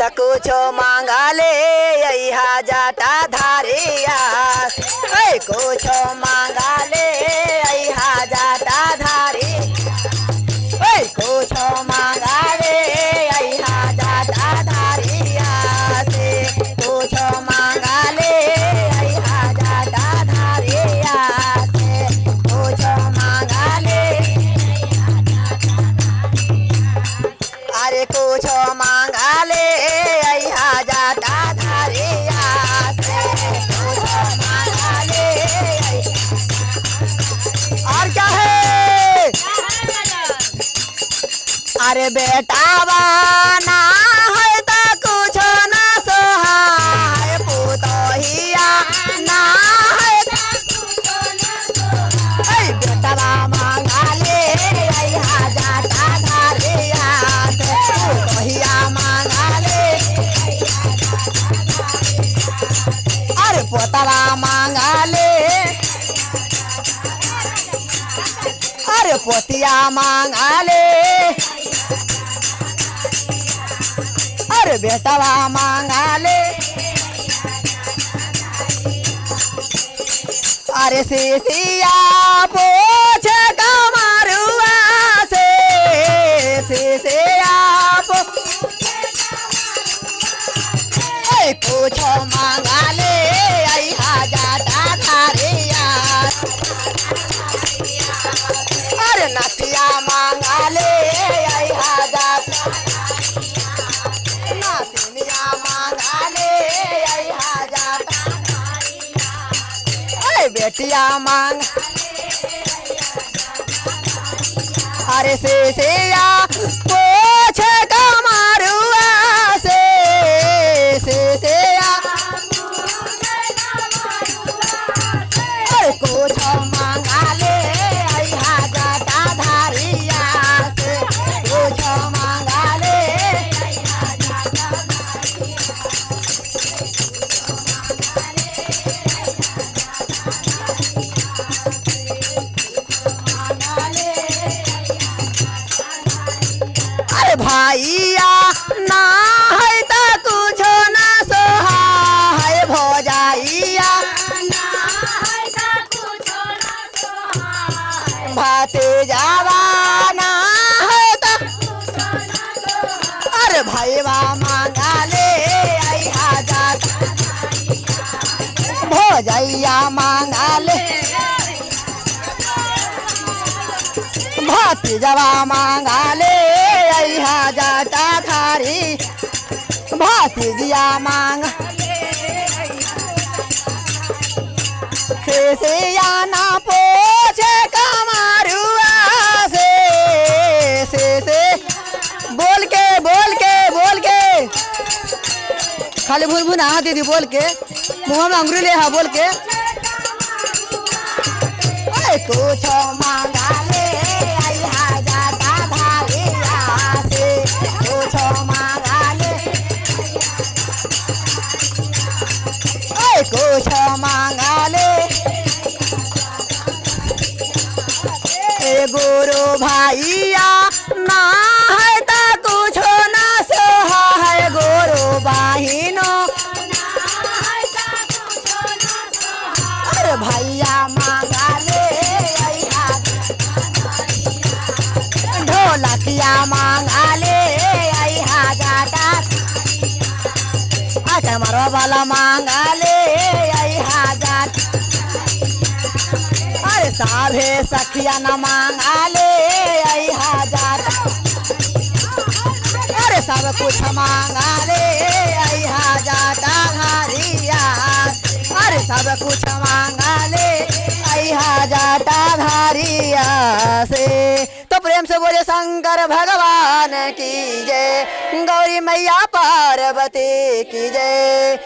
त कुछो मांगा ले अइहा जाटा धारिया। कुछो मांगा ले अइहा जाटा धारी। कुछो मांगा ले अइहा जाटा धारिया से। कुछो मांगा ले अइहा जाटा धारिया से। कुछो मांगा ले अरे कुछो मांगा ले अइहा जाटा धारिया से। कुछो मांगा ले और क्या है? अरे बेटावा ना है त कुछो ना सोहाय। पुतोहिया ना है त कुछो ना सोहाय। बेटावा मांगा ले अइहा जाटा धारिया से। पुतोहिया मांगा ले अरे पोतवा मांगा ले अरे पोतिया मांगा ले अरे बेटवा मांगा ले अरे सीसिया पोछ कमरुआ से। सीसिया कुछो मांगा ले अइहा जाटा धारिया। अरे नतिया मांगा ले अइहा जाटा। नातिनिया मांगा ले अइहा जाटा। अरे बेटिया मांग अरे सीसिया पोछ कमरुआ से। सीसिया अरे कुछो मांगा ले अइहा जाटा धारिया से। कुछो मांगा ले अरे भैया ना है त कुछो ना सोहाय। भौजाइया भतीजावा ना है त अरे भैया मांगा ले अइहा जाटा। भौजाइया मांगा ले भतीजवा मांगा ले अइहा जाटा धारी। भतीजिया मांग सीसिया ना पोछे कमरुआ से। बोल के खाली भूल ना दीदी बोल के मुँह में अंगुरी ले हा बोल के। कुछो मांगा ले अइहा जाटा धारिया से। कुछो मांगा ले कुछो मांगा ले गुरु भैया ना है त कुछो ना सोहाय। गुरु बहिनो अरे भैया मांगा ले अइहा। ढोलकिया मांगा ले अइहा जाटा। कमरो वाला मांगा ले अइहा जाटा। अरे साभे सखिया न मांगा ले अइहा जाटा। अरे सब कुछ मांगा ले अइहा जाटा धारिया। अरे सब कुछ मांगा ले अइहा जाटा धारिया से। तो प्रेम से बोले शंकर भगवान की जय। गौरी मैया पार्वती की जय।